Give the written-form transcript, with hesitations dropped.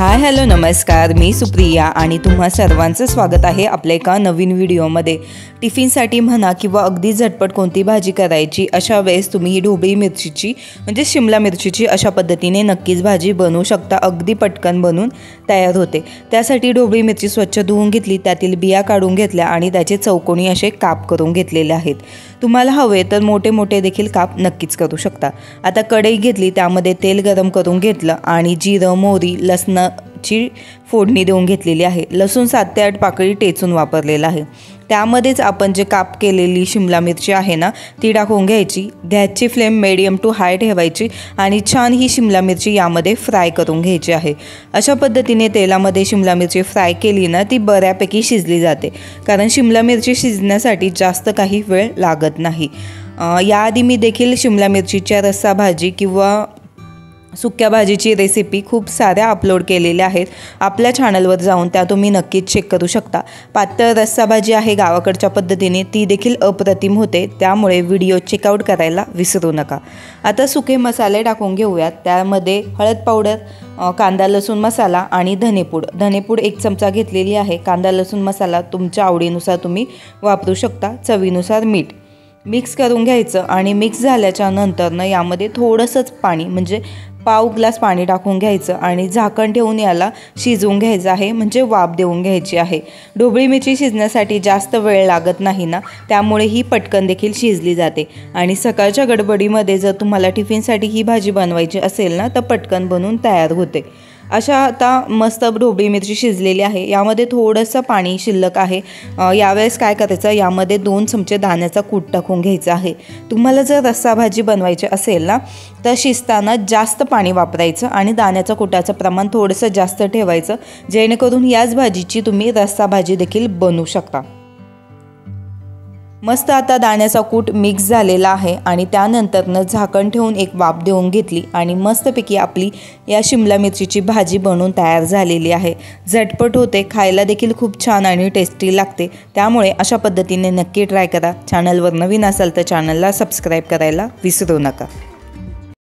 Hi hello नमस्कार, मी सुप्रिया आणि तुम्हा सर्वांचं स्वागत आहे आपल्या एका नवीन व्हिडिओमध्ये। टिफिनसाठी म्हणा किंवा अगदी झटपट कोणती भाजी करायची अशा वेळेस तुम्ही ही ढोबळी मिरचीची म्हणजे शिमला मिरचीची अशा पद्धतीने नक्कीच भाजी बनवू शकता। अगदी पटकन बनून तयार होते। त्यासाठी ढोबळी मिरची स्वच्छ धुवून घेतली, त्यातील बिया काढून घेतल्या आणि त्याचे चौकोनी असे काप करून घेतलेले आहेत। तुम्हाला हवे तर मोठे मोठे देखील काप नक्कीच करू शकता। आता कढई घेतली, त्यामध्ये तेल गरम करून घेतलं आणि जिरं, मोहरी, लसणाची फोडणी देऊन घेतलेली आहे। लसूण 7 ते 8 पाकळी टेचून वापरलेला आहे। त्यामध्येच आपण जे काप केलेली शिमला मिरची आहे ना ती टाकून घ्यायची। गॅसची फ्लेम मीडियम टू हाय ठेवायची आणि छान ही शिमला मिरची यामध्ये फ्राय करून घ्यायची आहे। अशा पद्धतीने तेलामध्ये शिमला मिरची फ्राय केली ना ती बऱ्यापैकी शिजली जाते, कारण शिमला मिरची शिजण्यासाठी जास्त काही वेळ लागत नाही। याआधी मी देखील शिमला मिरचीच्या रस्सा भाजी किंवा सुक्या भाजीची रेसिपी खूप साऱ्या अपलोड केलेल्या आहेत। आपल्या चॅनलवर जाऊन त्या तुम्ही नक्कीच चेक करू शकता। पातळ रस्सा भाजी आहे गावाकडच्या पद्धतीने, ती देखील अप्रतिम होते, त्यामुळे व्हिडिओ चेकआउट करायला विसरू नका। आता सुके मसाले टाकून घेऊयात। त्यामध्ये हळद पावडर, कांदा लसूण मसाला आणि धनेपूड 1 चमचा घेतलेली आहे। कांदा लसूण मसाला तुमच्या आवडीनुसार तुम्ही वापरू शकता। चवीनुसार मीठ मिक्स करून घ्यायचं आणि मिक्स झाल्याच्या नंतर यामध्ये थोडंसंच पाणी म्हणजे पाव ग्लास पाणी टाकून घ्यायचं आणि झाकण ठेवून याला शिजवून घ्यायचं आहे, म्हणजे वाफ देऊन घ्यायची आहे। ढोबळी मिरची शिजण्यासाठी जास्त वेळ लागत नाही ना, त्यामुळे ही पटकन देखील शिजली जाते आणि सकाळच्या गडबडीमध्ये जर तुम्हाला टिफिनसाठी ही भाजी बनवायची असेल ना तर पटकन बनवून तयार होते। अशा आता मस्त ढोबळी मिरची शिजलेली आहे। यामध्ये थोडंसं पाणी शिल्लक आहे। यावेळेस काय करायचं, यामध्ये 2 चमचे दाण्याचा कूट टाकून घ्यायचा आहे। तुम्हाला जर रस्सा भाजी बनवायची असेल ना तर शिजताना जास्त पाणी वापरायचं आणि दाण्याच्या कुटाचं प्रमाण थोडंसं जास्त ठेवायचं, जेणेकरून याच भाजीची तुम्ही रस्सा भाजी देखील बनवू शकता। मस्त आता दाण्याचा कूट मिक्स झालेला आहे आणि त्यानंतरनं झाकण ठेवून एक वाफ देऊन घेतली आणि मस्तपैकी आपली या शिमला मिरचीची भाजी बनवून तयार झालेली आहे। झटपट होते, खायला देखील खूप छान आणि टेस्टी लागते, त्यामुळे अशा पद्धतीने नक्की ट्राय करा। चॅनलवर नवीन असाल तर चॅनलला सबस्क्राईब करायला विसरू नका।